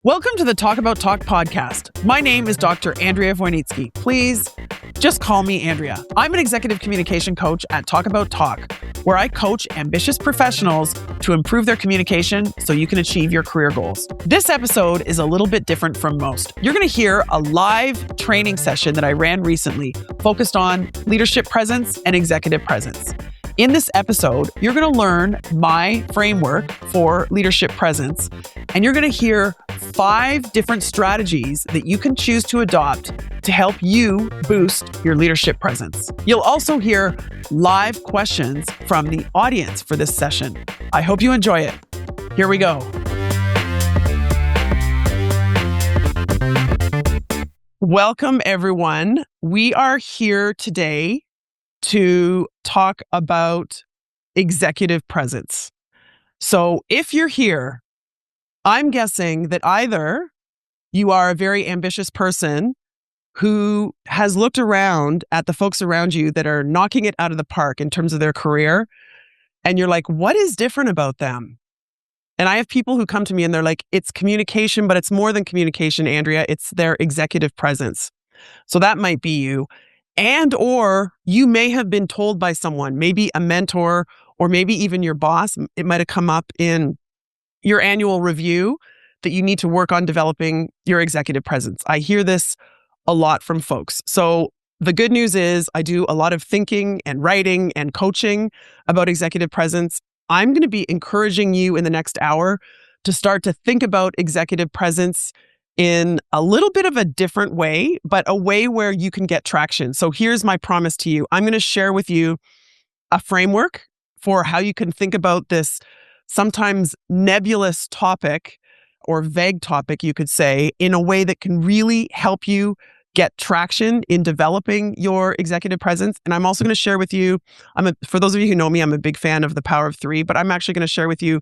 Welcome to the Talk About Talk podcast. My name is Dr. Andrea Wojnicki. Please just call me Andrea. I'm an executive communication coach at Talk About Talk, where I coach ambitious professionals to improve their communication so you can achieve your career goals. This episode is a little bit different from most. You're going to hear a live training session that I ran recently focused on leadership presence and executive presence. In this episode, you're going to learn my framework for leadership presence, and you're going to hear 5 different strategies that you can choose to adopt to help you boost your leadership presence. You'll also hear live questions from the audience for this session. I hope you enjoy it. Here we go. Welcome, everyone. We are here today to talk about executive presence. So if you're here, I'm guessing that either you are a very ambitious person who has looked around at the folks around you that are knocking it out of the park in terms of their career, and you're like, what is different about them? And I have people who come to me and they're like, it's communication, but it's more than communication, Andrea. It's their executive presence. So that might be you. And or you may have been told by someone, maybe a mentor, or maybe even your boss. It might have come up in your annual review that you need to work on developing your executive presence. I hear this a lot from folks. So the good news is I do a lot of thinking and writing and coaching about executive presence. I'm going to be encouraging you in the next hour to start to think about executive presence in a little bit of a different way, but a way where you can get traction. So here's my promise to you. I'm going to share with you a framework for how you can think about this sometimes nebulous topic or vague topic, you could say, in a way that can really help you get traction in developing your executive presence. And I'm also going to share with you, for those of you who know me, I'm a big fan of the power of 3, but I'm actually going to share with you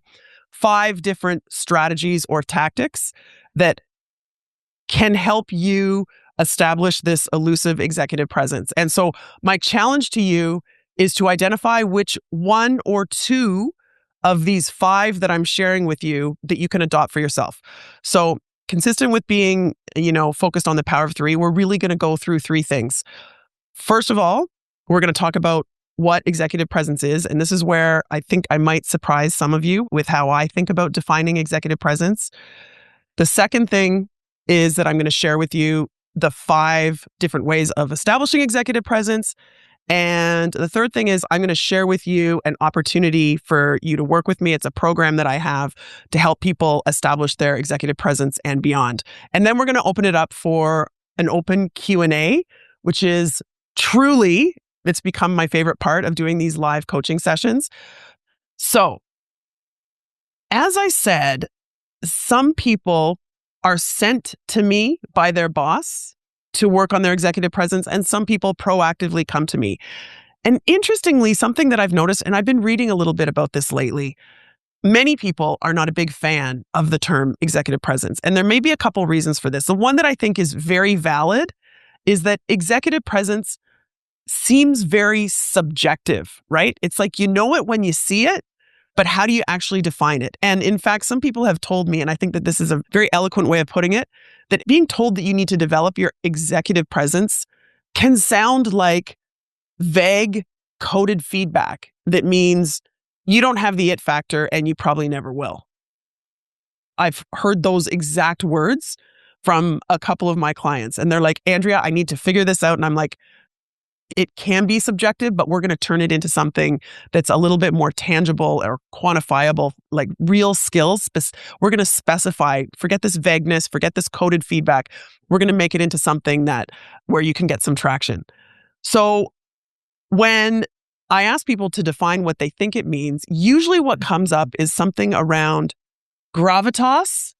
5 different strategies or tactics that can help you establish this elusive executive presence. And so my challenge to you is to identify which 1 or 2 of these 5 that I'm sharing with you that you can adopt for yourself. So consistent with being, focused on the power of 3, we're really going to go through 3 things. First of all, we're going to talk about what executive presence is. And this is where I think I might surprise some of you with how I think about defining executive presence. The second thing is that I'm going to share with you the 5 different ways of establishing executive presence. And the third thing is I'm going to share with you an opportunity for you to work with me. It's a program that I have to help people establish their executive presence and beyond. And then we're going to open it up for an open Q&A, which is truly, it's become my favorite part of doing these live coaching sessions. So, as I said, some people are sent to me by their boss to work on their executive presence, and some people proactively come to me. And interestingly, something that I've noticed, and I've been reading a little bit about this lately, many people are not a big fan of the term executive presence. And there may be a couple reasons for this. The one that I think is very valid is that executive presence seems very subjective, right? It's like you know it when you see it, but how do you actually define it? And in fact, some people have told me, and I think that this is a very eloquent way of putting it, that being told that you need to develop your executive presence can sound like vague, coded feedback that means you don't have the it factor and you probably never will. I've heard those exact words from a couple of my clients, and they're like, Andrea, I need to figure this out. And I'm like, it can be subjective, but we're going to turn it into something that's a little bit more tangible or quantifiable, like real skills. We're going to specify, forget this vagueness, forget this coded feedback. We're going to make it into something where you can get some traction. So when I ask people to define what they think it means, usually what comes up is something around gravitas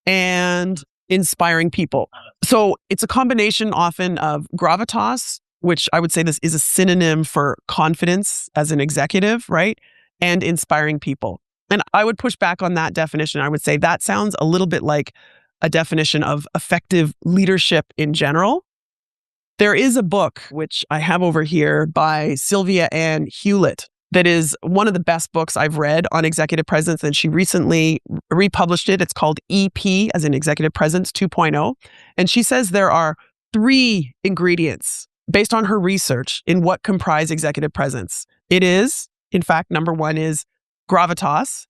and inspiring people. So it's a combination often of gravitas, which I would say this is a synonym for confidence as an executive, right? And inspiring people. And I would push back on that definition. I would say that sounds a little bit like a definition of effective leadership in general. There is a book, which I have over here, by Sylvia Ann Hewlett. that is one of the best books I've read on executive presence. And she recently republished it. It's called EP, as in Executive Presence 2.0. And she says there are 3 ingredients based on her research in what comprise executive presence. It is, in fact, number 1 is gravitas.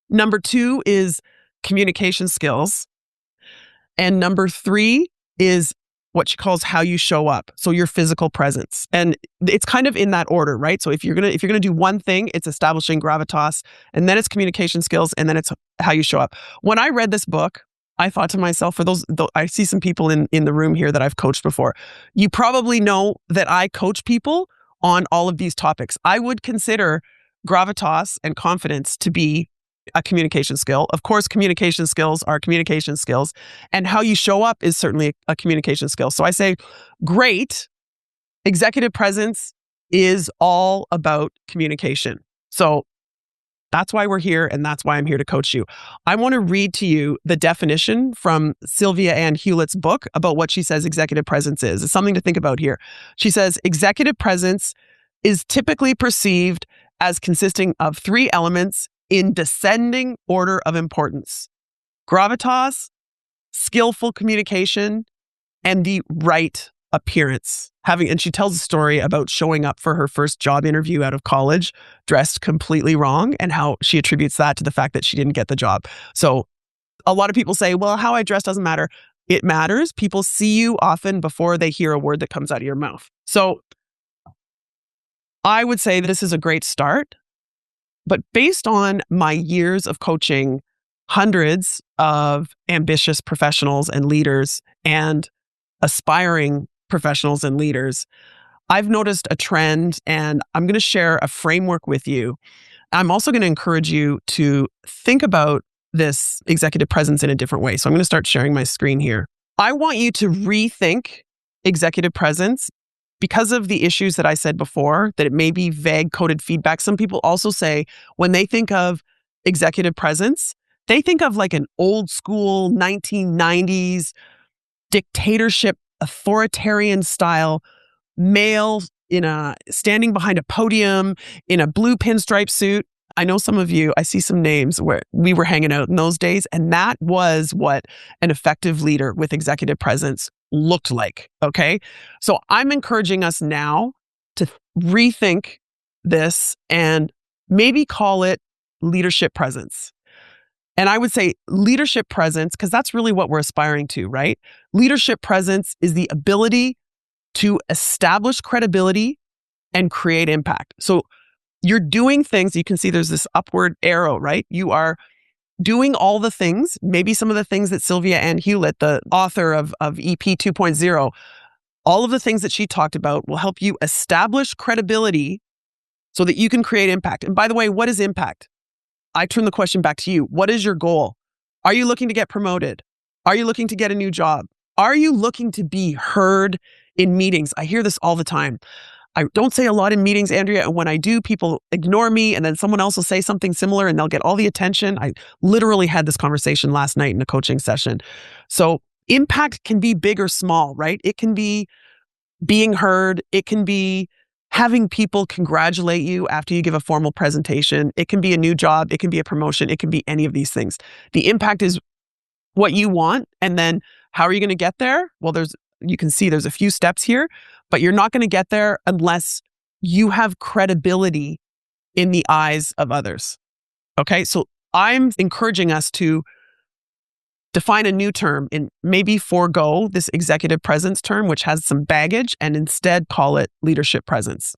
Number 2 is communication skills. And number 3 is what she calls how you show up. So your physical presence. And it's kind of in that order, right? So if you're going to do one thing, it's establishing gravitas, and then it's communication skills, and then it's how you show up. When I read this book, I thought to myself, for those, I see some people in the room here that I've coached before. You probably know that I coach people on all of these topics. I would consider gravitas and confidence to be a communication skill. Of course, communication skills are communication skills, and how you show up is certainly a communication skill. So I say, great, executive presence is all about communication. So that's why we're here, and that's why I'm here to coach you. I want to read to you the definition from Sylvia Ann Hewlett's book about what she says executive presence is. It's something to think about here. She says, executive presence is typically perceived as consisting of 3 elements in descending order of importance: gravitas, skillful communication, and the right appearance. And she tells a story about showing up for her first job interview out of college dressed completely wrong, and how she attributes that to the fact that she didn't get the job. So a lot of people say, well, how I dress doesn't matter. It matters. People see you often before they hear a word that comes out of your mouth. So I would say this is a great start. But based on my years of coaching hundreds of ambitious professionals and leaders and aspiring professionals and leaders, I've noticed a trend, and I'm going to share a framework with you. I'm also going to encourage you to think about this executive presence in a different way. So I'm going to start sharing my screen here. I want you to rethink executive presence because of the issues that I said before, that it may be vague coded feedback. Some people also say when they think of executive presence, they think of like an old school 1990s dictatorship, authoritarian style male standing behind a podium in a blue pinstripe suit. I know some of you, I see some names where we were hanging out in those days, and that was what an effective leader with executive presence looked like, okay? So I'm encouraging us now to rethink this and maybe call it leadership presence. And I would say leadership presence, because that's really what we're aspiring to, right? Leadership presence is the ability to establish credibility and create impact. So you're doing things, you can see there's this upward arrow, right? You are doing all the things, maybe some of the things that Sylvia Ann Hewlett, the author of EP 2.0, all of the things that she talked about will help you establish credibility so that you can create impact. And by the way, what is impact? I turn the question back to you. What is your goal? Are you looking to get promoted? Are you looking to get a new job? Are you looking to be heard in meetings? I hear this all the time. I don't say a lot in meetings, Andrea, and when I do, people ignore me, and then someone else will say something similar and they'll get all the attention. I literally had this conversation last night in a coaching session. So impact can be big or small, right? It can be being heard. It can be having people congratulate you after you give a formal presentation. It can be a new job. It can be a promotion. It can be any of these things. The impact is what you want. And then how are you going to get there? Well, you can see there's a few steps here, but you're not going to get there unless you have credibility in the eyes of others. Okay. So I'm encouraging us to define a new term and maybe forego this executive presence term, which has some baggage, and instead call it leadership presence.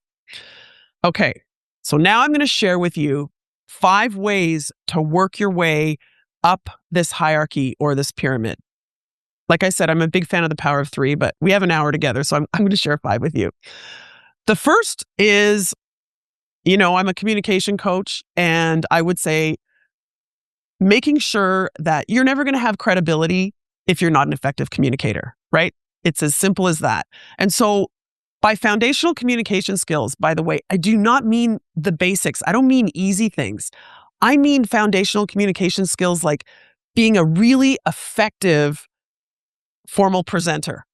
Okay. So now I'm going to share with you 5 ways to work your way up this hierarchy or this pyramid. Like I said, I'm a big fan of the power of 3, but we have an hour together, so I'm going to share 5 with you. The first is, I'm a communication coach, and I would say making sure that you're never going to have credibility if you're not an effective communicator, right? It's as simple as that. And so by foundational communication skills, by the way, I do not mean the basics. I don't mean easy things. I mean foundational communication skills like being a really effective formal presenter,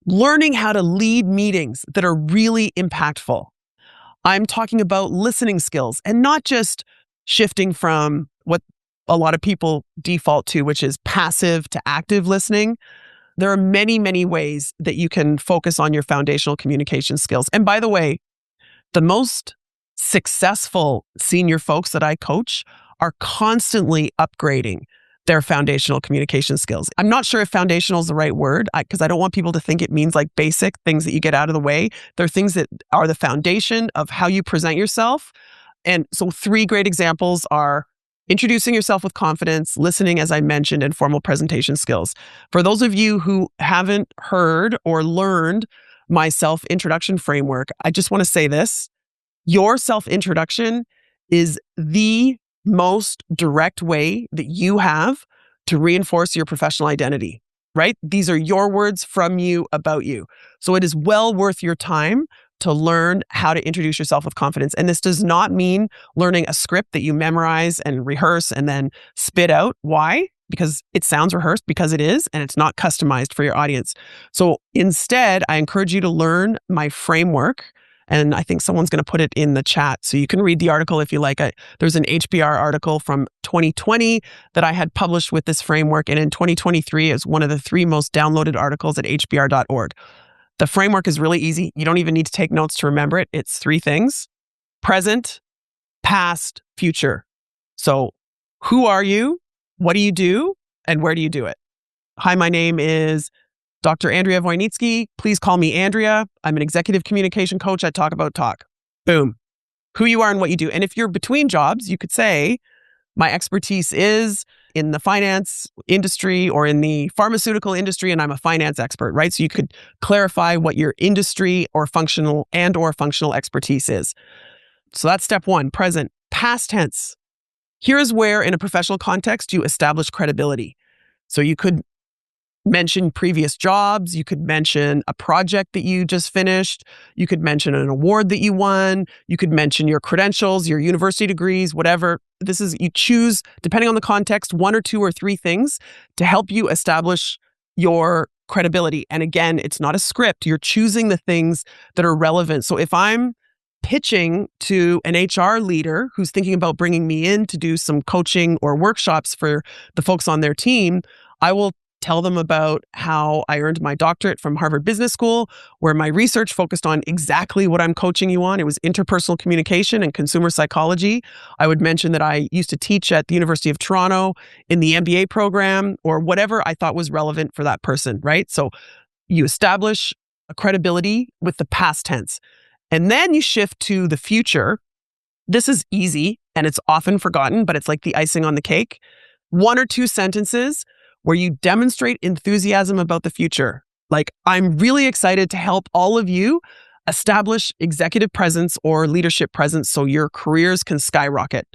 learning how to lead meetings that are really impactful, I'm talking about listening skills and not just shifting from what a lot of people default to, which is passive to active listening. There are many, many ways that you can focus on your foundational communication skills. And by the way, the most successful senior folks that I coach are constantly upgrading their foundational communication skills. I'm not sure if foundational is the right word because I don't want people to think it means like basic things that you get out of the way. They're things that are the foundation of how you present yourself. And so 3 great examples are introducing yourself with confidence, listening, as I mentioned, and formal presentation skills. For those of you who haven't heard or learned my self-introduction framework, I just want to say this. Your self-introduction is the most direct way that you have to reinforce your professional identity, right? These are your words from you about you. So it is well worth your time to learn how to introduce yourself with confidence. And this does not mean learning a script that you memorize and rehearse and then spit out. Why? Because it sounds rehearsed, because it is, and it's not customized for your audience. So instead, I encourage you to learn my framework. And I think someone's going to put it in the chat. So you can read the article if you like. There's an HBR article from 2020 that I had published with this framework. And in 2023, it was one of the 3 most downloaded articles at hbr.org. The framework is really easy. You don't even need to take notes to remember it. It's 3 things: present, past, future. So who are you? What do you do? And where do you do it? Hi, my name is Dr. Andrea Wojnicki. Please call me Andrea. I'm an executive communication coach at Talk About Talk. Boom. Who you are and what you do. And if you're between jobs, you could say, my expertise is in the finance industry or in the pharmaceutical industry, and I'm a finance expert, right? So you could clarify what your industry or functional expertise is. So that's step 1, present. Past tense. Here's where, in a professional context, you establish credibility. So you could mention previous jobs. You could mention a project that you just finished. You could mention an award that you won. You could mention your credentials, your university degrees, whatever. You choose, depending on the context, 1 or 2 or 3 things to help you establish your credibility. And again, it's not a script. You're choosing the things that are relevant. So if I'm pitching to an HR leader who's thinking about bringing me in to do some coaching or workshops for the folks on their team, I will tell them about how I earned my doctorate from Harvard Business School, where my research focused on exactly what I'm coaching you on. It was interpersonal communication and consumer psychology. I would mention that I used to teach at the University of Toronto in the MBA program, or whatever I thought was relevant for that person, right? So you establish a credibility with the past tense. And then you shift to the future. This is easy and it's often forgotten, but it's like the icing on the cake. 1 or 2 sentences where you demonstrate enthusiasm about the future. Like, I'm really excited to help all of you establish executive presence or leadership presence so your careers can skyrocket.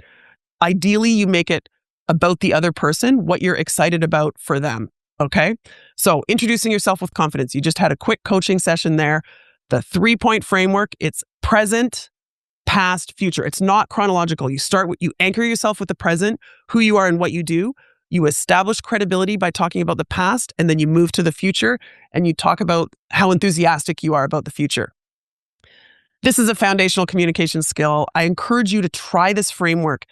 Ideally, you make it about the other person, what you're excited about for them. Okay? So introducing yourself with confidence. You just had a quick coaching session there. The 3-point framework, it's present, past, future. It's not chronological. You anchor yourself with the present, who you are and what you do. You establish credibility by talking about the past, and then you move to the future and you talk about how enthusiastic you are about the future. This is a foundational communication skill. I encourage you to try this framework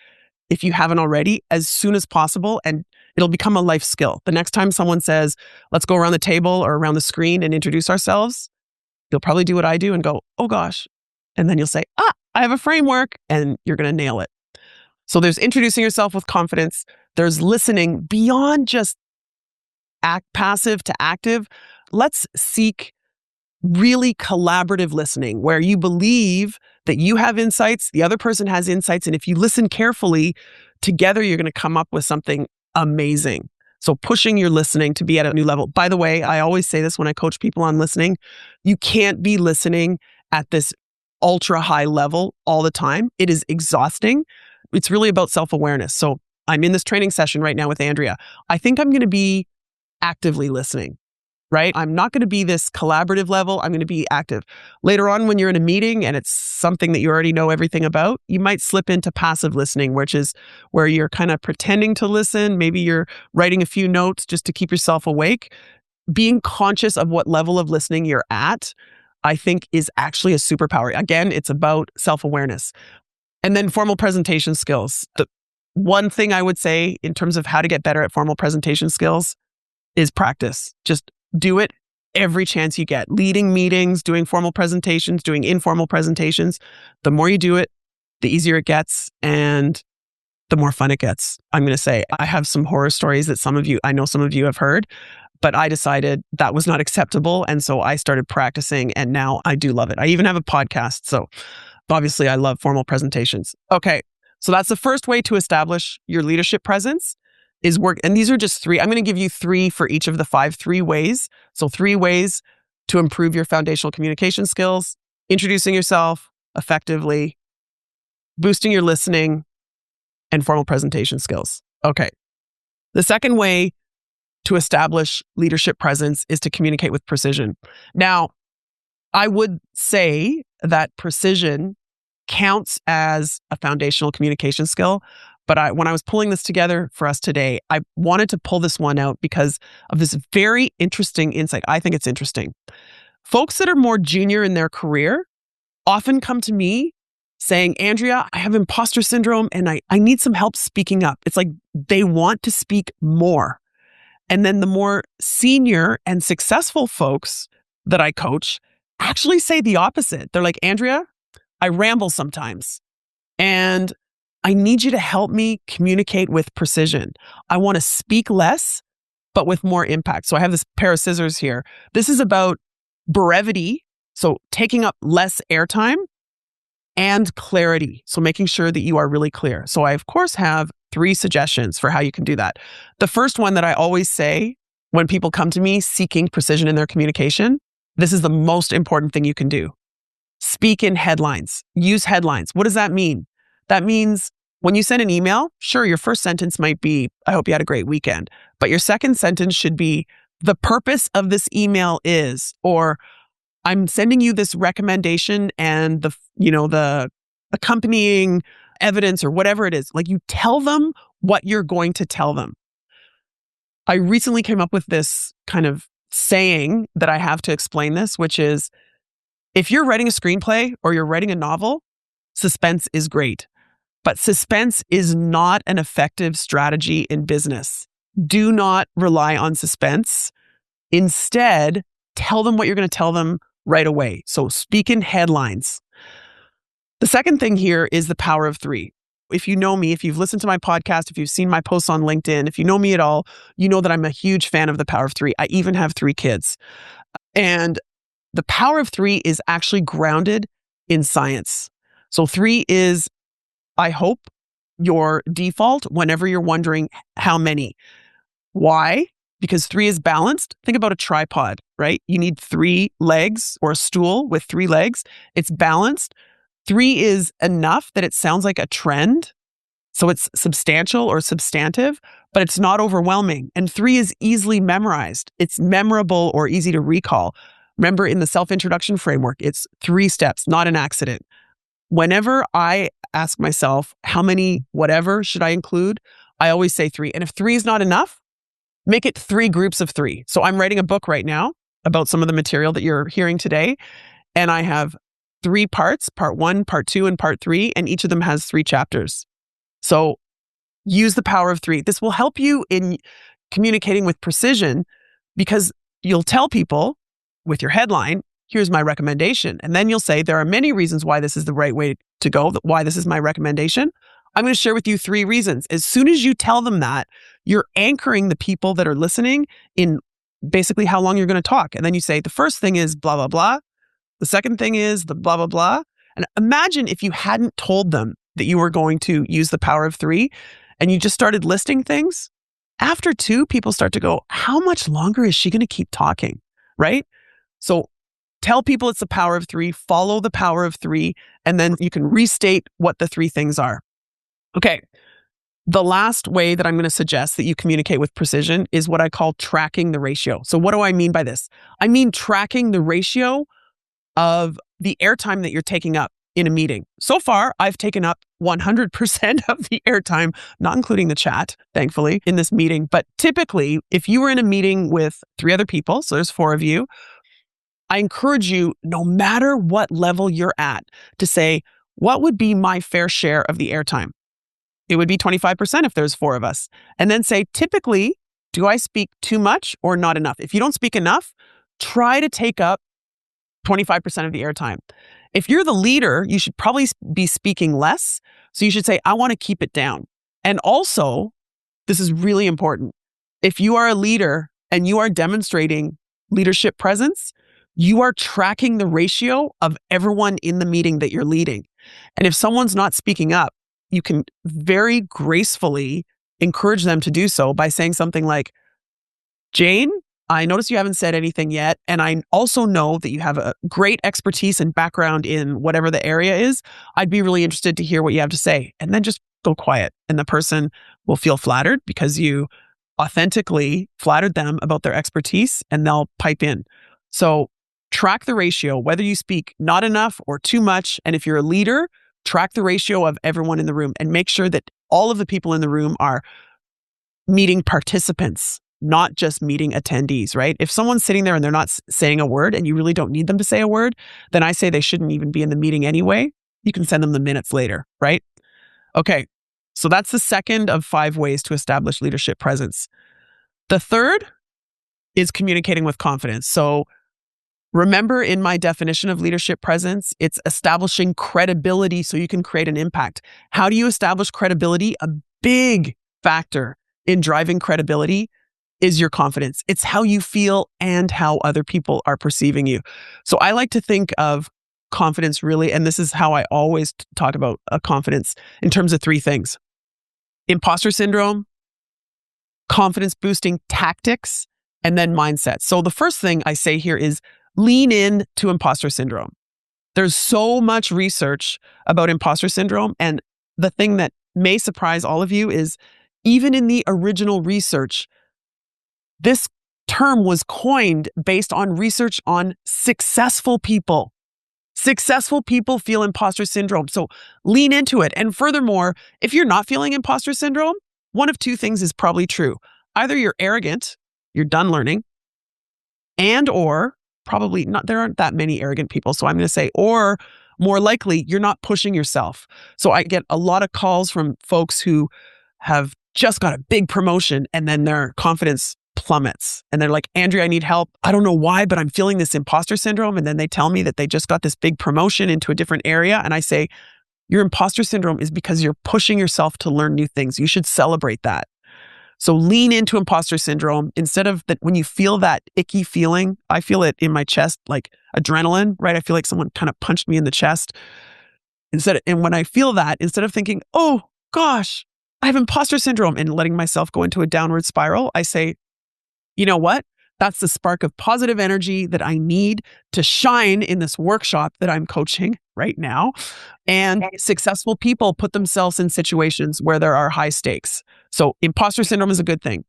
if you haven't already as soon as possible, and it'll become a life skill. The next time someone says, let's go around the table or around the screen and introduce ourselves, you'll probably do what I do and go, oh gosh. And then you'll say, I have a framework, and you're going to nail it. So there's introducing yourself with confidence. There's listening beyond just passive to active. Let's seek really collaborative listening where you believe that you have insights, the other person has insights, and if you listen carefully, together you're going to come up with something amazing. So pushing your listening to be at a new level. By the way, I always say this when I coach people on listening, you can't be listening at this ultra high level all the time. It is exhausting. It's really about self-awareness. So I'm in this training session right now with Andrea. I think I'm going to be actively listening, right? I'm not going to be this collaborative level. I'm going to be active. Later on, when you're in a meeting and it's something that you already know everything about, you might slip into passive listening, which is where you're kind of pretending to listen. Maybe you're writing a few notes just to keep yourself awake. Being conscious of what level of listening you're at, I think is actually a superpower. Again, it's about self-awareness. And then formal presentation skills. The one thing I would say in terms of how to get better at formal presentation skills is practice. Just do it every chance you get. Leading meetings, doing formal presentations, doing informal presentations. The more you do it, the easier it gets and the more fun it gets. I'm going to say I have some horror stories that I know some of you have heard, but I decided that was not acceptable. And so I started practicing and now I do love it. I even have a podcast. So obviously I love formal presentations. Okay. So that's the first way to establish your leadership presence is work. And these are just 3. I'm going to give you 3 for each of the 5, 3 ways. So 3 ways to improve your foundational communication skills: introducing yourself effectively, boosting your listening, and formal presentation skills. Okay. The second way to establish leadership presence is to communicate with precision. Now, I would say that precision counts as a foundational communication skill, but when I was pulling this together for us today, I wanted to pull this one out because of this very interesting insight. I think it's interesting. Folks that are more junior in their career often come to me saying, Andrea, I have imposter syndrome and I need some help speaking up. It's like they want to speak more. And then the more senior and successful folks that I coach actually say the opposite. They're like, Andrea, I ramble sometimes and I need you to help me communicate with precision. I want to speak less, but with more impact. So I have this pair of scissors here. This is about brevity, so taking up less airtime, and clarity. So making sure that you are really clear. So I, of course, have 3 suggestions for how you can do that. The first one that I always say when people come to me seeking precision in their communication, this is the most important thing you can do. Speak in headlines. Use headlines. What does that mean? That means when you send an email, sure, your first sentence might be, I hope you had a great weekend. But your second sentence should be, the purpose of this email is, or I'm sending you this recommendation and the accompanying evidence or whatever it is. Like, you tell them what you're going to tell them. I recently came up with this kind of saying that I have to explain this, which is, if you're writing a screenplay or you're writing a novel, suspense is great. But suspense is not an effective strategy in business. Do not rely on suspense. Instead, tell them what you're going to tell them right away. So speak in headlines. The second thing here is the power of 3. If you know me, if you've listened to my podcast, if you've seen my posts on LinkedIn, if you know me at all, you know that I'm a huge fan of the power of 3. I even have 3 kids. And the power of 3 is actually grounded in science. So 3 is, I hope, your default whenever you're wondering how many. Why? Because 3 is balanced. Think about a tripod, right? You need 3 legs, or a stool with 3 legs. It's balanced. 3 is enough that it sounds like a trend. So it's substantial or substantive, but it's not overwhelming. And 3 is easily memorized. It's memorable or easy to recall. Remember, in the self-introduction framework, it's 3 steps, not an accident. Whenever I ask myself, how many whatever should I include? I always say 3. And if 3 is not enough, make it 3 groups of 3. So I'm writing a book right now about some of the material that you're hearing today. And I have 3 parts, part 1, part 2, and part 3. And each of them has 3 chapters. So use the power of 3. This will help you in communicating with precision because you'll tell people with your headline, here's my recommendation. And then you'll say, there are many reasons why this is the right way to go, why this is my recommendation. I'm going to share with you 3 reasons. As soon as you tell them that, you're anchoring the people that are listening in basically how long you're going to talk. And then you say, the first thing is blah, blah, blah. The second thing is the blah, blah, blah. And imagine if you hadn't told them that you were going to use the power of 3 and you just started listing things. After 2, people start to go, how much longer is she going to keep talking? Right? So tell people it's the power of 3, follow the power of 3, and then you can restate what the 3 things are. Okay. The last way that I'm going to suggest that you communicate with precision is what I call tracking the ratio. So what do I mean by this? I mean tracking the ratio of the airtime that you're taking up in a meeting. So far, I've taken up 100% of the airtime, not including the chat, thankfully, in this meeting. But typically, if you were in a meeting with 3 other people, so there's 4 of you, I encourage you, no matter what level you're at, to say, what would be my fair share of the airtime? It would be 25% if there's 4 of us. And then say, typically, do I speak too much or not enough? If you don't speak enough, try to take up 25% of the airtime. If you're the leader, you should probably be speaking less. So you should say, I want to keep it down. And also, this is really important. If you are a leader and you are demonstrating leadership presence, you are tracking the ratio of everyone in the meeting that you're leading. And if someone's not speaking up, you can very gracefully encourage them to do so by saying something like, Jane, I notice you haven't said anything yet. And I also know that you have a great expertise and background in whatever the area is. I'd be really interested to hear what you have to say. And then just go quiet. And the person will feel flattered because you authentically flattered them about their expertise, and they'll pipe in. So track the ratio, whether you speak not enough or too much. And if you're a leader, track the ratio of everyone in the room and make sure that all of the people in the room are meeting participants, not just meeting attendees, right? If someone's sitting there and they're not saying a word and you really don't need them to say a word, then I say they shouldn't even be in the meeting anyway. You can send them the minutes later, right? Okay, so that's the second of 5 ways to establish leadership presence. The third is communicating with confidence. So remember, in my definition of leadership presence, it's establishing credibility so you can create an impact. How do you establish credibility? A big factor in driving credibility is your confidence. It's how you feel and how other people are perceiving you. So I like to think of confidence really, and this is how I always talk about confidence in terms of 3 things: imposter syndrome, confidence boosting tactics, and then mindset. So the first thing I say here is lean in to imposter syndrome. There's so much research about imposter syndrome. And the thing that may surprise all of you is even in the original research, this term was coined based on research on successful people. Successful people feel imposter syndrome. So lean into it. And furthermore, if you're not feeling imposter syndrome, one of 2 things is probably true. Either you're arrogant, you're done learning, and or probably not, there aren't that many arrogant people. So I'm going to say, or more likely, you're not pushing yourself. So I get a lot of calls from folks who have just got a big promotion and then their confidence plummets. And they're like, Andrea, I need help. I don't know why, but I'm feeling this imposter syndrome. And then they tell me that they just got this big promotion into a different area. And I say, your imposter syndrome is because you're pushing yourself to learn new things. You should celebrate that. So lean into imposter syndrome instead of that. When you feel that icky feeling, I feel it in my chest, like adrenaline, right? I feel like someone kind of punched me in the chest. And when I feel that, instead of thinking, oh gosh, I have imposter syndrome and letting myself go into a downward spiral, I say, you know what? That's the spark of positive energy that I need to shine in this workshop that I'm coaching right now. And successful people put themselves in situations where there are high stakes. So imposter syndrome is a good thing.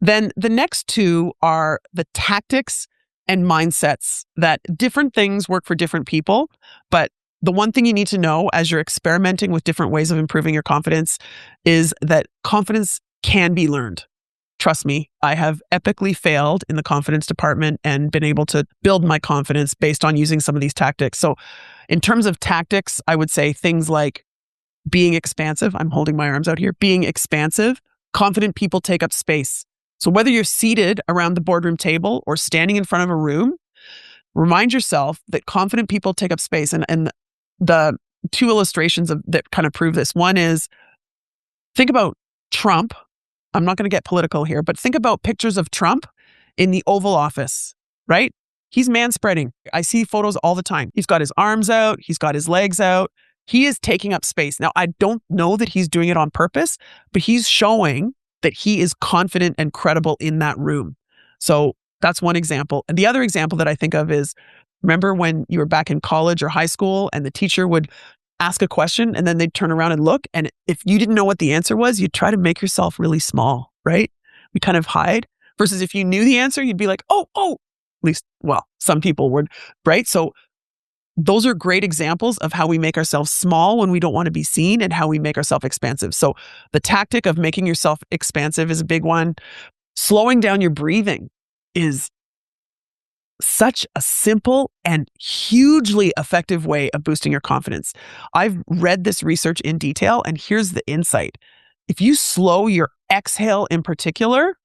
Then the next 2 are the tactics and mindsets, that different things work for different people. But the one thing you need to know as you're experimenting with different ways of improving your confidence is that confidence can be learned. Trust me, I have epically failed in the confidence department and been able to build my confidence based on using some of these tactics. So in terms of tactics, I would say things like being expansive. I'm holding my arms out here. Being expansive. Confident people take up space. So whether you're seated around the boardroom table or standing in front of a room, remind yourself that confident people take up space. And the 2 illustrations that kind of prove this. One is, think about Trump. I'm not going to get political here, but think about pictures of Trump in the Oval Office, right? He's manspreading. I see photos all the time. He's got his arms out. He's got his legs out. He is taking up space. Now, I don't know that he's doing it on purpose, but he's showing that he is confident and credible in that room. So that's one example. And the other example that I think of is, remember when you were back in college or high school and the teacher would ask a question and then they'd turn around and look. And if you didn't know what the answer was, you'd try to make yourself really small, right? We kind of hide. Versus if you knew the answer, you'd be like, oh, at least, well, some people would, right? So those are great examples of how we make ourselves small when we don't want to be seen and how we make ourselves expansive. So the tactic of making yourself expansive is a big one. Slowing down your breathing is such a simple and hugely effective way of boosting your confidence. I've read this research in detail, and here's the insight. If you slow your exhale in particular,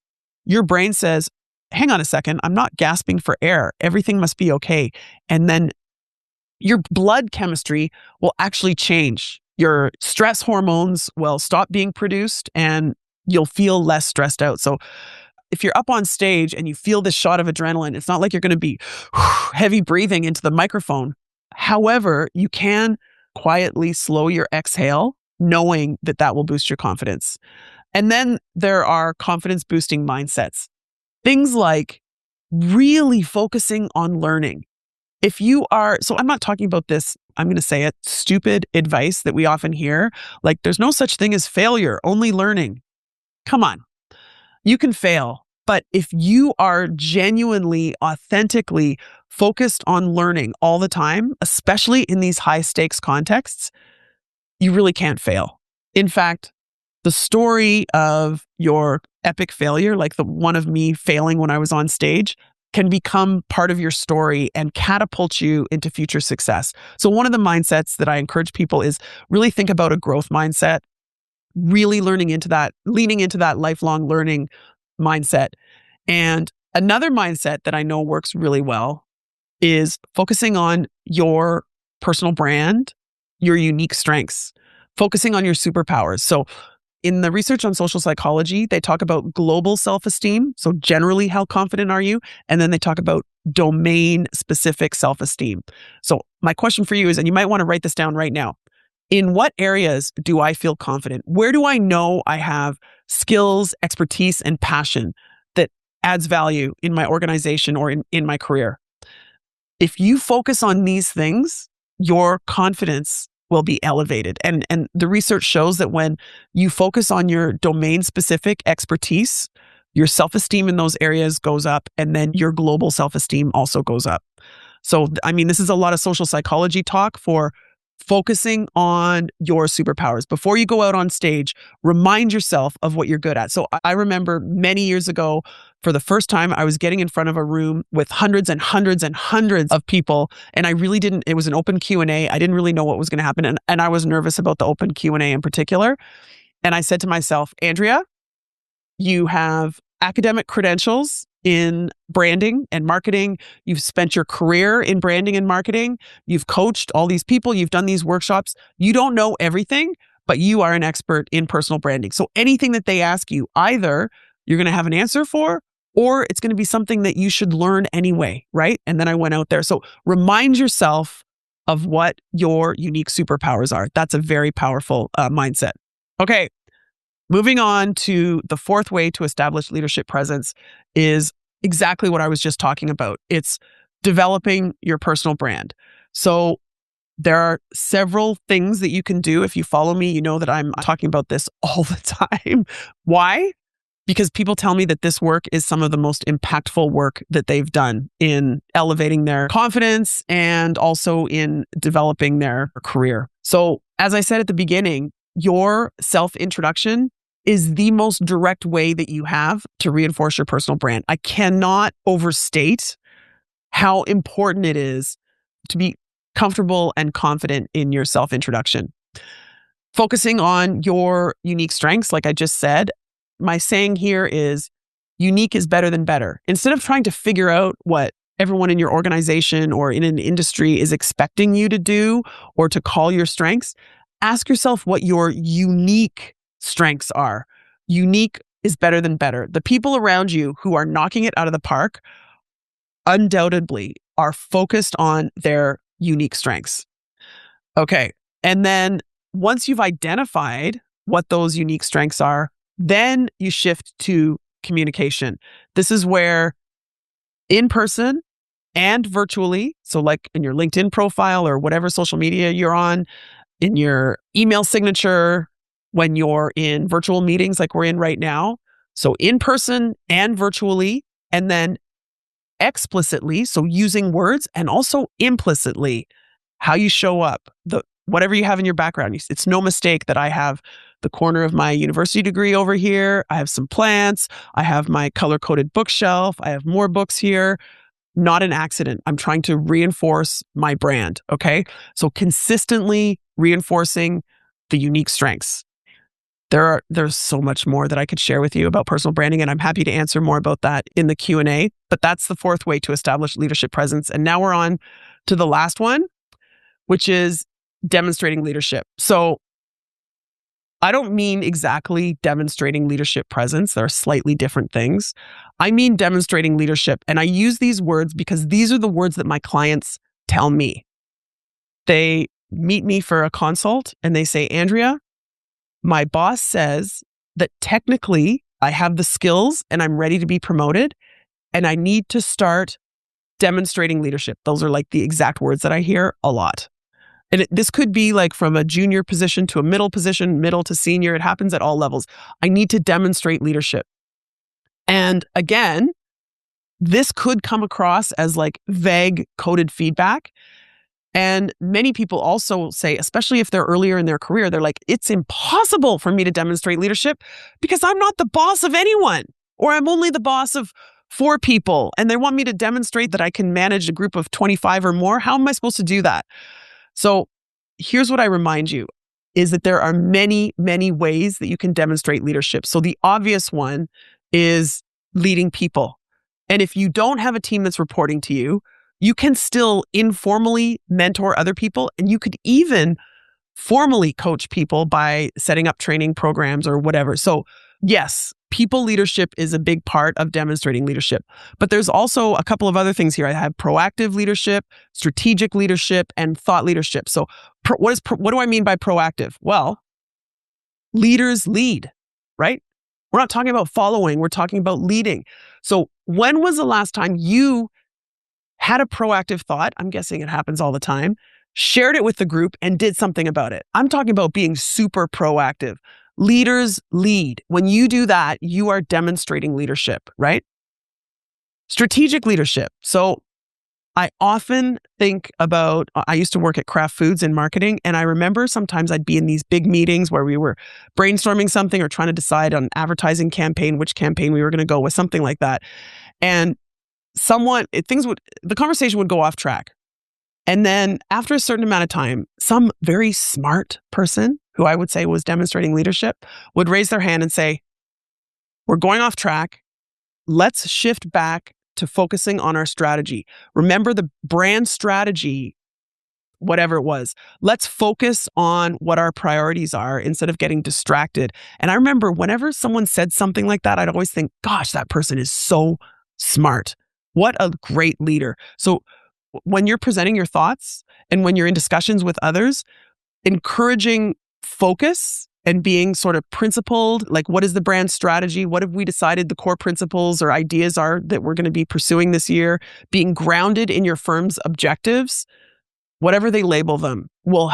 your brain says, hang on a second, I'm not gasping for air. Everything must be okay. And then your blood chemistry will actually change. Your stress hormones will stop being produced and you'll feel less stressed out. So if you're up on stage and you feel this shot of adrenaline, it's not like you're going to be heavy breathing into the microphone. However, you can quietly slow your exhale, knowing that that will boost your confidence. And then there are confidence boosting mindsets. Things like really focusing on learning. If you are, so I'm not talking about this, I'm going to say it, stupid advice that we often hear, like there's no such thing as failure, only learning. Come on, you can fail. But if you are genuinely, authentically focused on learning all the time, especially in these high stakes contexts, you really can't fail. In fact, the story of your epic failure, like the one of me failing when I was on stage, can become part of your story and catapult you into future success. So one of the mindsets that I encourage people is really think about a growth mindset, really leaning into that lifelong learning mindset. And another mindset that I know works really well is focusing on your personal brand, your unique strengths, focusing on your superpowers. So in the research on social psychology, they talk about global self-esteem. So generally, how confident are you? And then they talk about domain-specific self-esteem. So my question for you is, and you might want to write this down right now, in what areas do I feel confident? Where do I know I have skills, expertise, and passion that adds value in my organization or in my career? If you focus on these things, your confidence will be elevated. And the research shows that when you focus on your domain-specific expertise, your self-esteem in those areas goes up, and then your global self-esteem also goes up. So, I mean, this is a lot of social psychology talk for focusing on your superpowers. Before you go out on stage, remind yourself of what you're good at. So I remember many years ago, for the first time, I was getting in front of a room with hundreds and hundreds and hundreds of people. And I really didn't, it was an open Q&A. I didn't really know what was going to happen. And I was nervous about the open Q&A in particular. And I said to myself, Andrea, you have academic credentials in branding and marketing. You've spent your career in branding and marketing. You've coached all these people. You've done these workshops. You don't know everything, but you are an expert in personal branding. So anything that they ask you, either you're going to have an answer for, or it's going to be something that you should learn anyway, right? And then I went out there. So remind yourself of what your unique superpowers are. That's a very powerful mindset. Okay. Moving on to the fourth way to establish leadership presence is exactly what I was just talking about. It's developing your personal brand. So there are several things that you can do. If you follow me, you know that I'm talking about this all the time. Why? Because people tell me that this work is some of the most impactful work that they've done in elevating their confidence and also in developing their career. So as I said at the beginning, your self-introduction is the most direct way that you have to reinforce your personal brand. I cannot overstate how important it is to be comfortable and confident in your self-introduction. Focusing on your unique strengths, like I just said, my saying here is unique is better than better. Instead of trying to figure out what everyone in your organization or in an industry is expecting you to do or to call your strengths, ask yourself what your unique strengths are. Unique is better than better. The people around you who are knocking it out of the park undoubtedly are focused on their unique strengths. Okay. And then once you've identified what those unique strengths are, then you shift to communication. This is where in person and virtually, so like in your LinkedIn profile or whatever social media you're on, in your email signature, when you're in virtual meetings like we're in right now. So in person and virtually, and then explicitly, so using words, and also implicitly, how you show up, whatever you have in your background. It's no mistake that I have the corner of my university degree over here. I have some plants. I have my color-coded bookshelf. I have more books here. not an accident. I'm trying to reinforce my brand. Okay. So consistently reinforcing the unique strengths. There's so much more that I could share with you about personal branding, and I'm happy to answer more about that in the Q&A. But that's the fourth way to establish leadership presence. And now we're on to the last one, which is demonstrating leadership. So I don't mean exactly demonstrating leadership presence. There are slightly different things. I mean demonstrating leadership. And I use these words because these are the words that my clients tell me. They meet me for a consult and they say, Andrea, my boss says that technically I have the skills and I'm ready to be promoted and I need to start demonstrating leadership. Those are like the exact words that I hear a lot. And this could be like from a junior position to a middle position, middle to senior. It happens at all levels. I need to demonstrate leadership. And again, this could come across as like vague coded feedback. And many people also say, especially if they're earlier in their career, they're like, it's impossible for me to demonstrate leadership because I'm not the boss of anyone, or I'm only the boss of 4 people. And they want me to demonstrate that I can manage a group of 25 or more. How am I supposed to do that? So here's what I remind you is that there are many, many ways that you can demonstrate leadership. So the obvious one is leading people. And if you don't have a team that's reporting to you, you can still informally mentor other people, and you could even formally coach people by setting up training programs or whatever. So yes, people leadership is a big part of demonstrating leadership. But there's also a couple of other things here. I have proactive leadership, strategic leadership, and thought leadership. So what do I mean by proactive? Well, leaders lead, right? We're not talking about following. We're talking about leading. So when was the last time you had a proactive thought? I'm guessing it happens all the time. Shared it with the group and did something about it. I'm talking about being super proactive. Leaders lead. When you do that, you are demonstrating leadership, right? Strategic leadership. So I often think about, I used to work at Kraft Foods in marketing, and I remember sometimes I'd be in these big meetings where we were brainstorming something or trying to decide on advertising campaign, which campaign we were going to go with, something like that. And the conversation would go off track. And then after a certain amount of time, some very smart person who I would say was demonstrating leadership would raise their hand and say, we're going off track. Let's shift back to focusing on our strategy. Remember the brand strategy, whatever it was. Let's focus on what our priorities are instead of getting distracted. And I remember whenever someone said something like that, I'd always think, gosh, that person is so smart. What a great leader. So when you're presenting your thoughts and when you're in discussions with others, encouraging focus and being sort of principled, like what is the brand strategy? What have we decided the core principles or ideas are that we're going to be pursuing this year? Being grounded in your firm's objectives, whatever they label them, will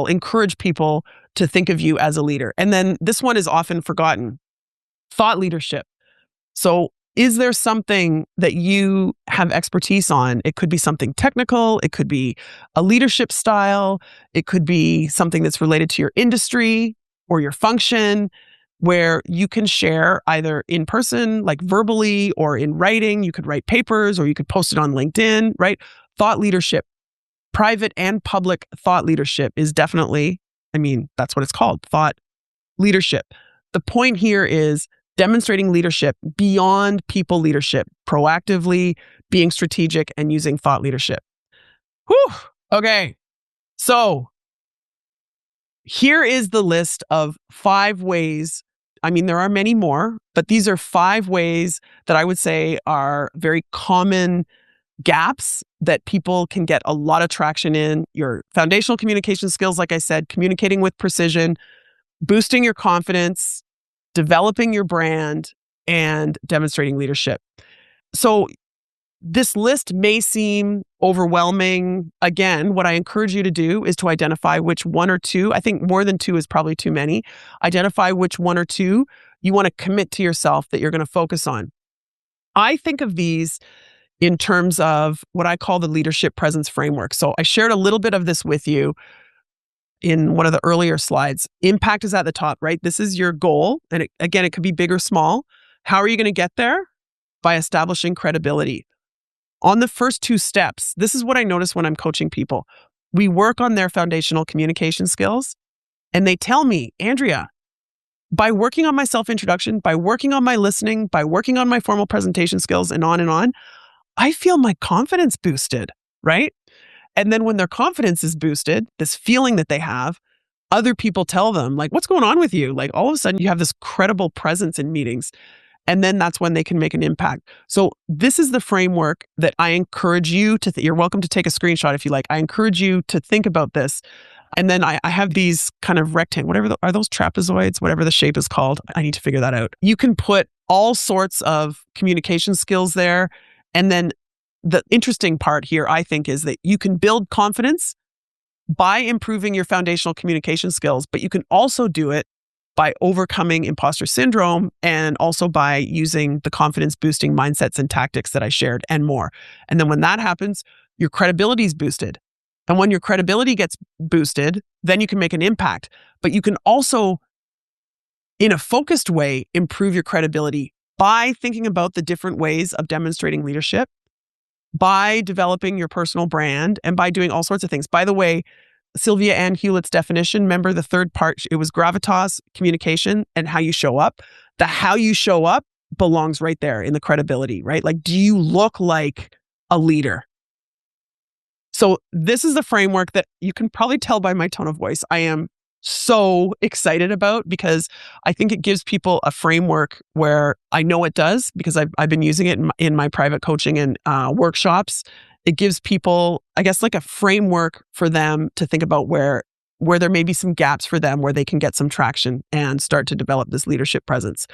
encourage people to think of you as a leader. And then this one is often forgotten, thought leadership. So is there something that you have expertise on? It could be something technical. It could be a leadership style. It could be something that's related to your industry or your function, where you can share either in person, like verbally, or in writing. You could write papers or you could post it on LinkedIn, right? Thought leadership, private and public thought leadership is definitely, that's what it's called, thought leadership. The point here is demonstrating leadership beyond people leadership, proactively being strategic and using thought leadership. Whew. Okay. So here is the list of 5 ways. There are many more, but these are 5 ways that I would say are very common gaps that people can get a lot of traction in. Your foundational communication skills, like I said, communicating with precision, boosting your confidence, developing your brand, and demonstrating leadership. So this list may seem overwhelming. Again, what I encourage you to do is to identify which 1 or 2, I think more than 2 is probably too many. Identify which 1 or 2 you want to commit to yourself that you're going to focus on. I think of these in terms of what I call the leadership presence framework. So I shared a little bit of this with you in one of the earlier slides. Impact is at the top, right? This is your goal. And it could be big or small. How are you going to get there? By establishing credibility. on the first two steps, this is what I notice when I'm coaching people. We work on their foundational communication skills, and they tell me, Andrea, by working on my self-introduction, by working on my listening, by working on my formal presentation skills and on, I feel my confidence boosted, right? And then when their confidence is boosted, this feeling that they have, other people tell them, like, what's going on with you? Like, all of a sudden you have this credible presence in meetings. And then that's when they can make an impact. So this is the framework that I encourage you to, you're welcome to take a screenshot if you like. I encourage you to think about this. And then I have these kind of rectangle, are those trapezoids, whatever the shape is called. I need to figure that out. You can put all sorts of communication skills there. And then the interesting part here, I think, is that you can build confidence by improving your foundational communication skills, but you can also do it by overcoming imposter syndrome and also by using the confidence boosting mindsets and tactics that I shared and more. And then when that happens, your credibility is boosted. And when your credibility gets boosted, then you can make an impact. But you can also, in a focused way, improve your credibility by thinking about the different ways of demonstrating leadership, by developing your personal brand, and by doing all sorts of things. By the way, Sylvia Ann Hewlett's definition, remember the third part, it was gravitas, communication, and how you show up. The how you show up belongs right there in the credibility, right? Like, do you look like a leader? So this is the framework that you can probably tell by my tone of voice I am so excited about, because I think it gives people a framework where I know it does, because I've been using it in my private coaching and workshops. It gives people, I guess, like a framework for them to think about where there may be some gaps for them, where they can get some traction and start to develop this leadership presence.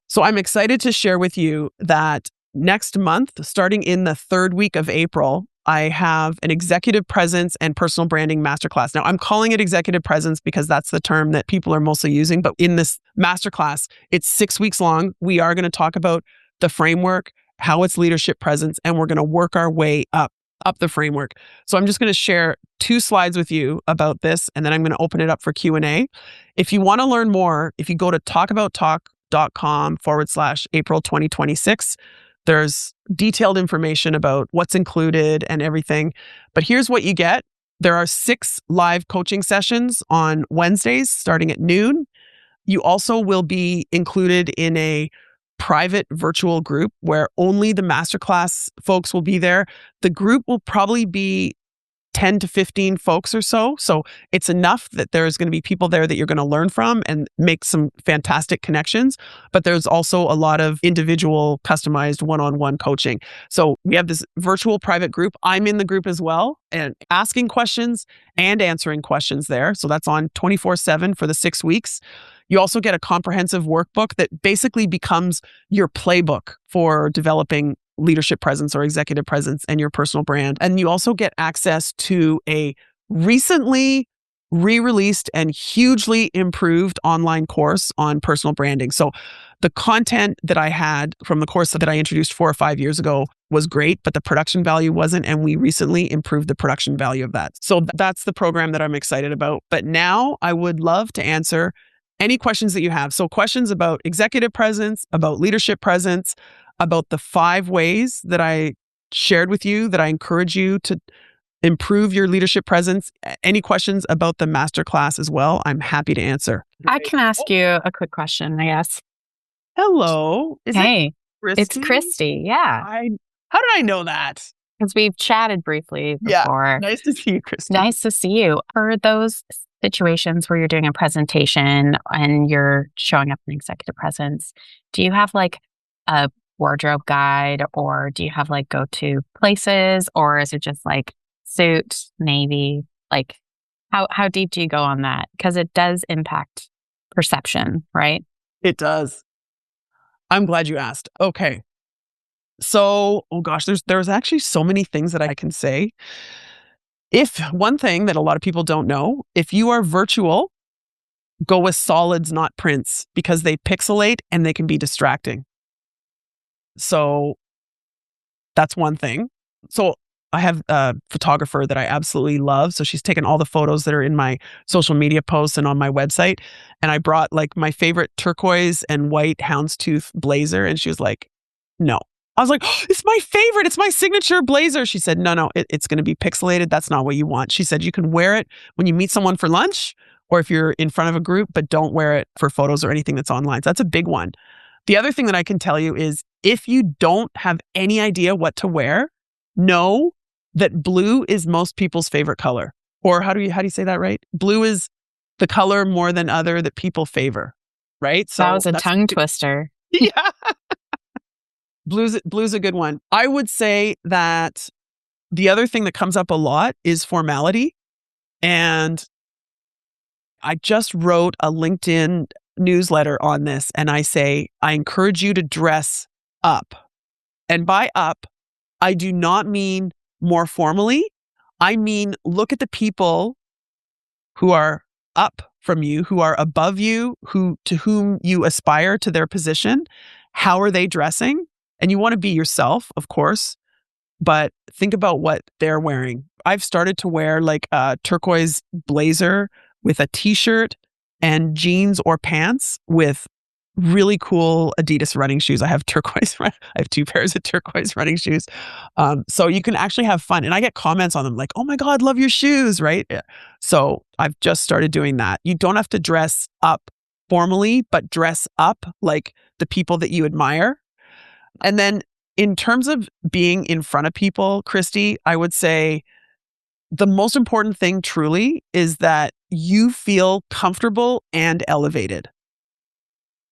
So I'm excited to share with you that next month, starting in the third week of April, I have an executive presence and personal branding masterclass. Now, I'm calling it executive presence because that's the term that people are mostly using. But in this masterclass, it's 6 weeks long. We are going to talk about the framework, how it's leadership presence, and we're going to work our way up the framework. So I'm just going to share 2 slides with you about this, and then I'm going to open it up for Q&A. If you want to learn more, if you go to talkabouttalk.com/April 2026, there's detailed information about what's included and everything. But here's what you get. There are 6 live coaching sessions on Wednesdays starting at noon. You also will be included in a private virtual group where only the masterclass folks will be there. The group will probably be 10 to 15 folks or so. So it's enough that there's going to be people there that you're going to learn from and make some fantastic connections. But there's also a lot of individual customized one-on-one coaching. So we have this virtual private group. I'm in the group as well and asking questions and answering questions there. So that's on 24/7 for the 6 weeks. You also get a comprehensive workbook that basically becomes your playbook for developing leadership presence or executive presence and your personal brand. And you also get access to a recently re-released and hugely improved online course on personal branding. So the content that I had from the course that I introduced 4 or 5 years ago was great, but the production value wasn't. And we recently improved the production value of that. So that's the program that I'm excited about. But now I would love to answer any questions that you have. So questions about executive presence, about leadership presence, about the 5 ways that I shared with you that I encourage you to improve your leadership presence. Any questions about the masterclass as well, I'm happy to answer. I can ask you a quick question, I guess. Hello. Hey, it's Christy. Yeah. How did I know that? Because we've chatted briefly before. Yeah. Nice to see you, Christy. Nice to see you. For those situations where you're doing a presentation and you're showing up in executive presence, do you have like a wardrobe guide, or do you have like go-to places, or is it just like suit, navy? Like how deep do you go on that? Because it does impact perception, right? It does. I'm glad you asked. Okay. So, oh gosh, there's actually so many things that I can say. If one thing that a lot of people don't know, if you are virtual, go with solids, not prints, because they pixelate and they can be distracting. So that's one thing. So I have a photographer that I absolutely love. So she's taken all the photos that are in my social media posts and on my website. And I brought like my favorite turquoise and white houndstooth blazer. And she was like, no, I was like, oh, it's my favorite. It's my signature blazer. She said, no, it's going to be pixelated. That's not what you want. She said, you can wear it when you meet someone for lunch or if you're in front of a group, but don't wear it for photos or anything that's online. So that's a big one. The other thing that I can tell you is if you don't have any idea what to wear, know that blue is most people's favorite color. Or how do you say that right? Blue is the color more than other that people favor, right? That So was a tongue twister. yeah. Blue's a good one. I would say that the other thing that comes up a lot is formality. And I just wrote a LinkedIn newsletter on this, and I say, I encourage you to dress up. And by up, I do not mean more formally. I mean, look at the people who are up from you, who are above you, to whom you aspire to their position. How are they dressing? And you want to be yourself, of course, but think about what they're wearing. I've started to wear like a turquoise blazer with a t-shirt and jeans or pants with really cool Adidas running shoes. I have I have 2 pairs of turquoise running shoes. So you can actually have fun. And I get comments on them like, oh my God, love your shoes, right? Yeah. So I've just started doing that. You don't have to dress up formally, but dress up like the people that you admire. And then in terms of being in front of people, Christy, I would say the most important thing truly is that you feel comfortable and elevated.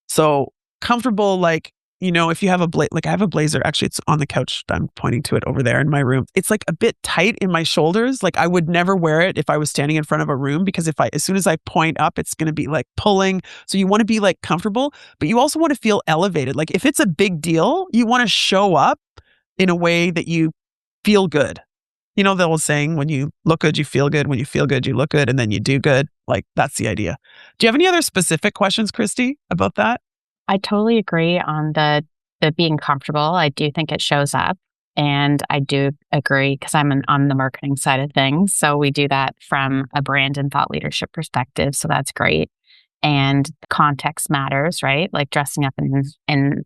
So comfortable, like, if you have like I have a blazer, actually it's on the couch. I'm pointing to it over there in my room. It's like a bit tight in my shoulders. Like I would never wear it if I was standing in front of a room because as soon as I point up, it's going to be like pulling. So you want to be like comfortable, but you also want to feel elevated. Like if it's a big deal, you want to show up in a way that you feel good. The old saying, when you look good, you feel good. When you feel good, you look good, and then you do good. Like that's the idea. Do you have any other specific questions, Christy, about that? I totally agree on the being comfortable. I do think it shows up. And I do agree because I'm on the marketing side of things. So we do that from a brand and thought leadership perspective. So that's great. And context matters, right? Like dressing up in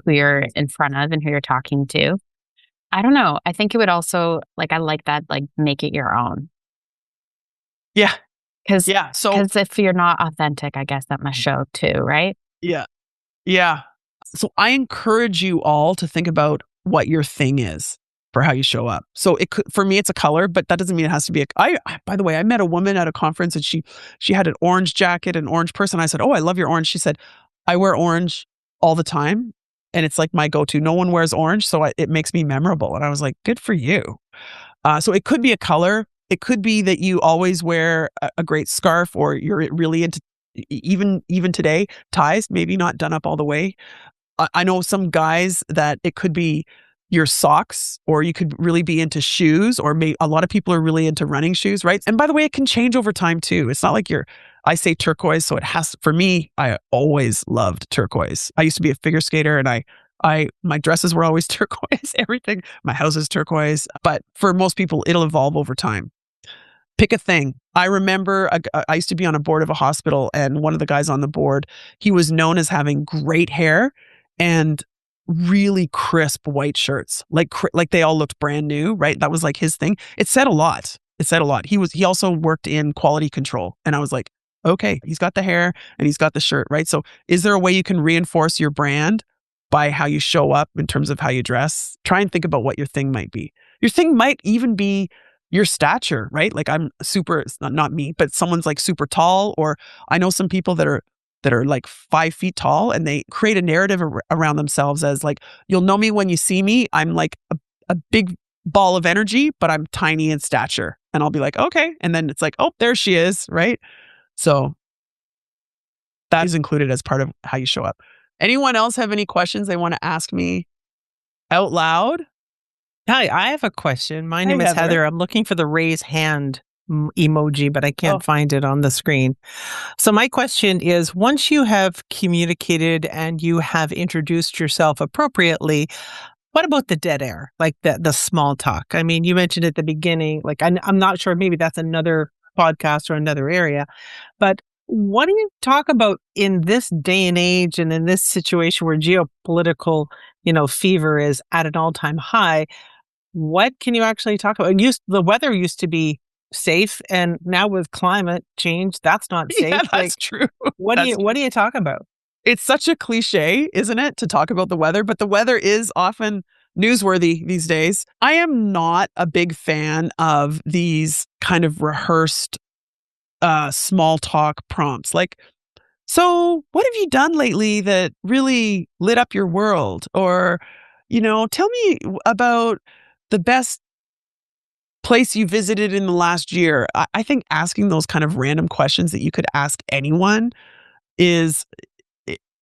who you're in front of and who you're talking to. I don't know. I think it would also, like, I like that, like, make it your own. Yeah. Because Yeah. So if you're not authentic, I guess that must show too, right? yeah. Yeah. So I encourage you all to think about what your thing is for how you show up. So for me, it's a color, but that doesn't mean it has to be by the way, I met a woman at a conference and she had an orange jacket, an orange purse. And I said, oh, I love your orange. She said, I wear orange all the time. And it's like my go-to. No one wears orange. So it makes me memorable. And I was like, good for you. So it could be a color. It could be that you always wear a great scarf, or you're really into, even today, ties, maybe not done up all the way. I know some guys that it could be your socks, or you could really be into shoes, or a lot of people are really into running shoes, right? And by the way, it can change over time too. It's not like I say turquoise, so it has, for me, I always loved turquoise. I used to be a figure skater and my dresses were always turquoise, everything. My house is turquoise, but for most people, it'll evolve over time. Pick a thing. I remember I used to be on a board of a hospital, and one of the guys on the board, he was known as having great hair and really crisp white shirts. Like they all looked brand new, right? That was like his thing. It said a lot. He also worked in quality control. And I was like, okay, he's got the hair and he's got the shirt, right? So is there a way you can reinforce your brand by how you show up in terms of how you dress? Try and think about what your thing might be. Your thing might even be your stature, right? Like I'm super, it's not me, but someone's like super tall, or I know some people that are like 5 feet tall, and they create a narrative around themselves as like, you'll know me when you see me. I'm like a big ball of energy, but I'm tiny in stature. And I'll be like, okay. And then it's like, oh, there she is, right? So that is included as part of how you show up. Anyone else have any questions they want to ask me out loud? Hi, I have a question. My Hi, name is Heather. Heather. I'm looking for the raise hand emoji, but I can't find it on the screen. So my question is, once you have communicated and you have introduced yourself appropriately, what about the dead air, like the small talk? I mean, you mentioned at the beginning, like I'm not sure, maybe that's another podcast or another area, but What do you talk about in this day and age and in this situation where geopolitical, fever is at an all-time high? What can you actually talk about? The weather used to be safe, and now with climate change, that's not safe. Yeah, that's true. What do you talk about? It's such a cliche, isn't it, to talk about the weather, but the weather is often newsworthy these days. I am not a big fan of these kind of rehearsed small talk prompts. Like, so what have you done lately that really lit up your world? Or, tell me about the best place you visited in the last year. I think asking those kind of random questions that you could ask anyone is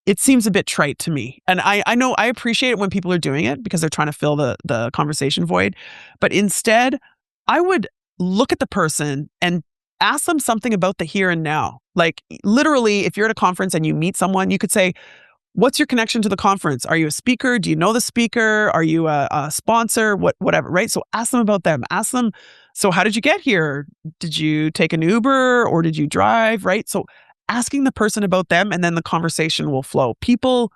it seems a bit trite to me. And I know I appreciate it when people are doing it because they're trying to fill the conversation void. But instead, I would look at the person and ask them something about the here and now. Like literally, if you're at a conference and you meet someone, you could say, what's your connection to the conference? Are you a speaker? Do you know the speaker? Are you a sponsor? Whatever, right? So ask them about them. Ask them, so how did you get here? Did you take an Uber or did you drive, right? So asking the person about them and then the conversation will flow. People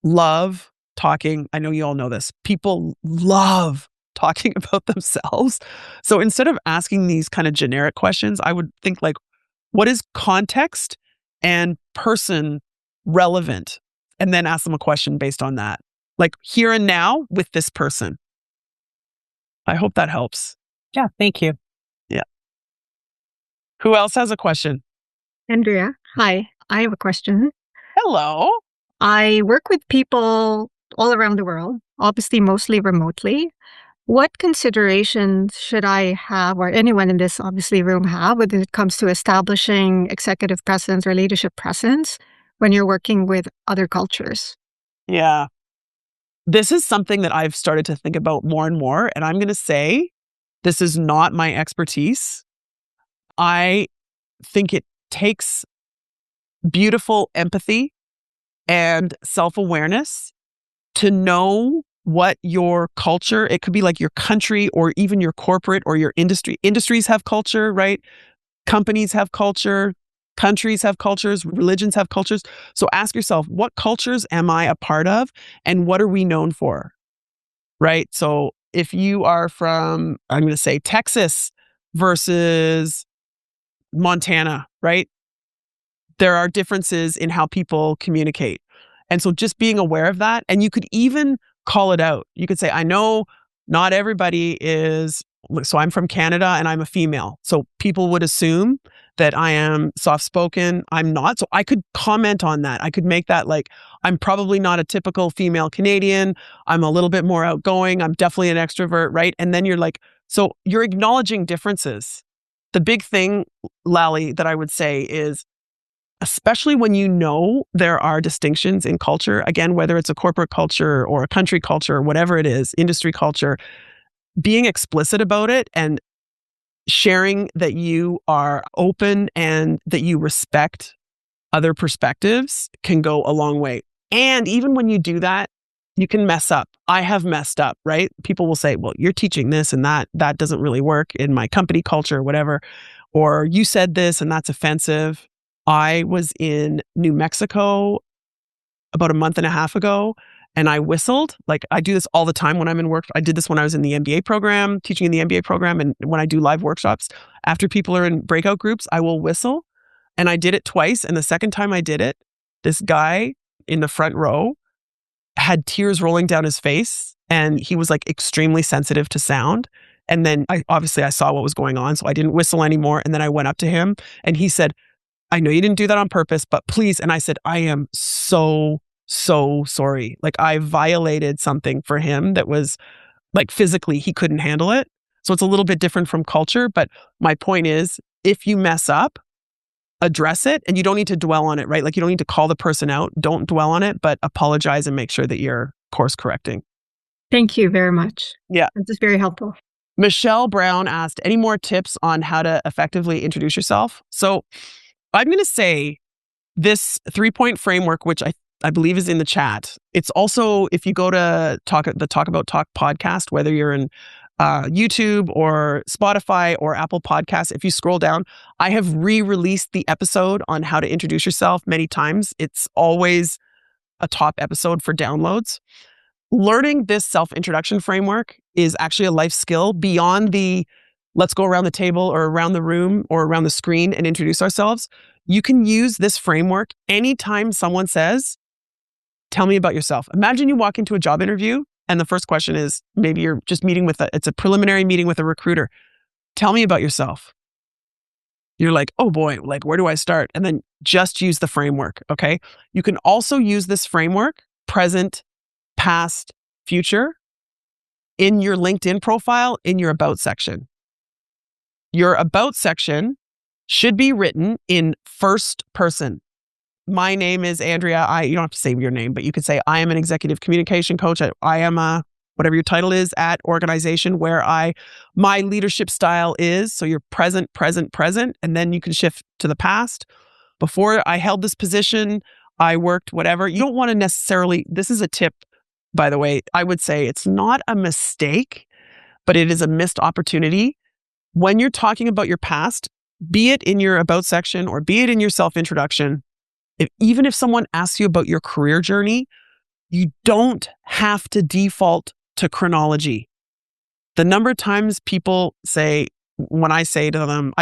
love talking. I know you all know this. People love talking about themselves. So instead of asking these kind of generic questions, I would think like, what is context and person relevant? And then ask them a question based on that. Like here and now with this person. I hope that helps. Yeah, thank you. Yeah. Who else has a question? Andrea, hi. I have a question. Hello. I work with people all around the world, obviously mostly remotely. What considerations should I have, or anyone in this obviously room have, when it comes to establishing executive presence or leadership presence when you're working with other cultures? Yeah. This is something that I've started to think about more and more. And I'm going to say, this is not my expertise. I think it takes beautiful empathy and self-awareness to know what your culture, it could be like your country or even your corporate or your industry. Industries have culture, right? Companies have culture. Countries have cultures. Religions have cultures. So ask yourself, what cultures am I a part of? And what are we known for? Right? So if you are from, I'm going to say Texas versus Montana, right? There are differences in how people communicate. And so just being aware of that, and you could even call it out. You could say, I know not everybody is, so I'm from Canada and I'm a female. So people would assume that I am soft-spoken. I'm not. So I could comment on that. I could make that like, I'm probably not a typical female Canadian. I'm a little bit more outgoing. I'm definitely an extrovert, right? And then you're like, so you're acknowledging differences. The big thing, Lally, that I would say is, especially when you know there are distinctions in culture, again, whether it's a corporate culture or a country culture, or whatever it is, industry culture, being explicit about it and sharing that you are open and that you respect other perspectives can go a long way. And even when you do that, you can mess up. I have messed up, right? People will say, well, you're teaching this and that doesn't really work in my company culture or whatever. Or you said this and that's offensive. I was in New Mexico about a month and a half ago and I whistled. Like I do this all the time when I'm in work. I did this when I was in the MBA program, teaching in the MBA program. And when I do live workshops, after people are in breakout groups, I will whistle. And I did it twice. And the second time I did it, this guy in the front row had tears rolling down his face and he was like extremely sensitive to sound. And then I saw what was going on. So I didn't whistle anymore. And then I went up to him and he said, I know you didn't do that on purpose, but please. And I said, I am so sorry. Like I violated something for him that was like physically he couldn't handle it. So it's a little bit different from culture. But my point is, if you mess up, address it and you don't need to dwell on it, right? Like you don't need to call the person out. Don't dwell on it, but apologize and make sure that you're course correcting. Thank you very much. Yeah. This is very helpful. Michelle Brown asked, any more tips on how to effectively introduce yourself? So I'm going to say this 3-point framework, which I believe is in the chat. It's also, if you go to the Talk About Talk podcast, whether you're in YouTube or Spotify or Apple Podcasts, if you scroll down, I have re-released the episode on how to introduce yourself many times. It's always a top episode for downloads. Learning this self-introduction framework is actually a life skill beyond the let's go around the table or around the room or around the screen and introduce ourselves. You can use this framework anytime someone says, tell me about yourself. Imagine you walk into a job interview and the first question is, maybe you're just meeting it's a preliminary meeting with a recruiter. Tell me about yourself. You're like, oh boy, like where do I start? And then just use the framework, okay? You can also use this framework, present, past, future, in your LinkedIn profile, in your about section. Your about section should be written in first person. My name is Andrea. You don't have to say your name, but you could say, I am an executive communication coach. I am whatever your title is at organization where my leadership style is. So you're present, and then you can shift to the past. Before I held this position, I worked whatever. You don't want to necessarily, this is a tip, by the way, I would say it's not a mistake, but it is a missed opportunity. When you're talking about your past, be it in your about section or be it in your self-introduction, even if someone asks you about your career journey, you don't have to default to chronology. The number of times people say, when I say to them,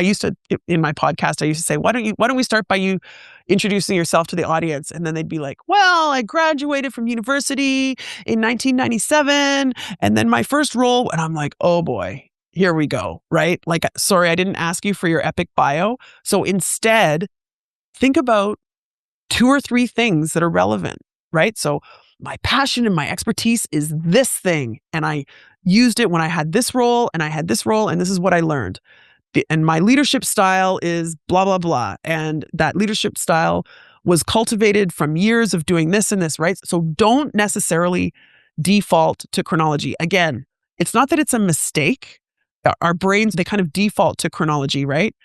in my podcast, I used to say, why don't we start by you introducing yourself to the audience? And then they'd be like, well, I graduated from university in 1997. And then my first role, and I'm like, oh boy, here we go, right? Like, sorry, I didn't ask you for your epic bio. So instead, think about 2 or 3 things that are relevant, right? So my passion and my expertise is this thing. And I used it when I had this role and I had this role and this is what I learned. And my leadership style is blah, blah, blah. And that leadership style was cultivated from years of doing this and this, right? So don't necessarily default to chronology. Again, it's not that it's a mistake. Our brains, they kind of default to chronology, right?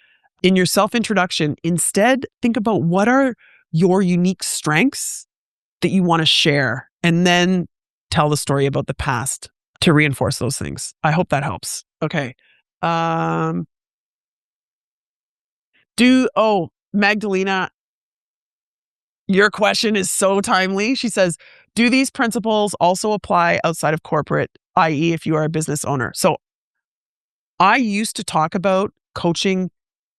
In your self-introduction, instead, think about what are your unique strengths that you want to share, and then tell the story about the past to reinforce those things. I hope that helps. Okay. Magdalena, your question is so timely. She says, do these principles also apply outside of corporate, i.e. if you are a business owner? So I used to talk about coaching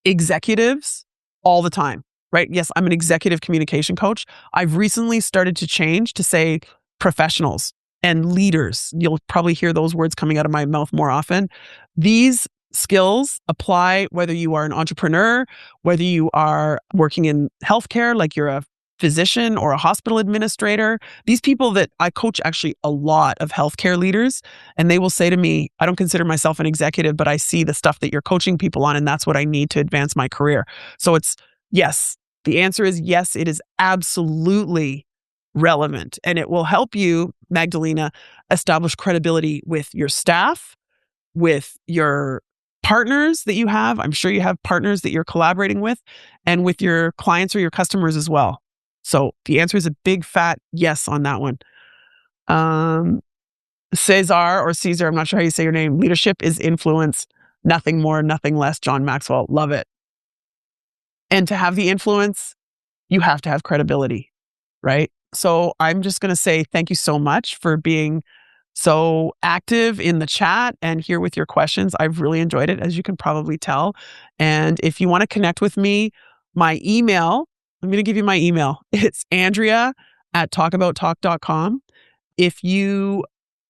executives all the time, right? Yes, I'm an executive communication coach. I've recently started to change to say professionals and leaders. You'll probably hear those words coming out of my mouth more often. These skills apply whether you are an entrepreneur, whether you are working in healthcare, like you're a physician or a hospital administrator. These people that I coach, actually a lot of healthcare leaders, and they will say to me, I don't consider myself an executive, but I see the stuff that you're coaching people on, and that's what I need to advance my career. So it's yes. The answer is yes, it is absolutely relevant, and it will help you, Magdalena, establish credibility with your staff, with your partners that you have. I'm sure you have partners that you're collaborating with, and with your clients or your customers as well. So the answer is a big fat yes on that one. Caesar, I'm not sure how you say your name. Leadership is influence, nothing more, nothing less. John Maxwell, love it. And to have the influence, you have to have credibility, right? So I'm just going to say thank you so much for being so active in the chat and here with your questions. I've really enjoyed it, as you can probably tell. And if you want to connect with me, my email, I'm going to give you my email. It's andrea@talkabouttalk.com. If you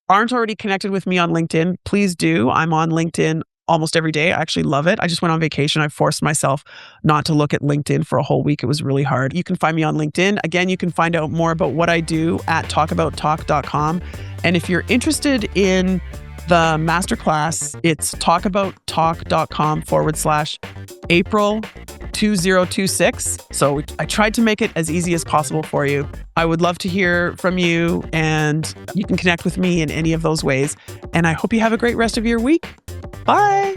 aren't already connected with me on LinkedIn, please do. I'm on LinkedIn almost every day. I actually love it. I just went on vacation. I forced myself not to look at LinkedIn for a whole week. It was really hard. You can find me on LinkedIn. Again, you can find out more about what I do at talkabouttalk.com. And if you're interested in the masterclass, it's talkabouttalk.com/April 2026. So I tried to make it as easy as possible for you. I would love to hear from you, and you can connect with me in any of those ways. And I hope you have a great rest of your week. Bye.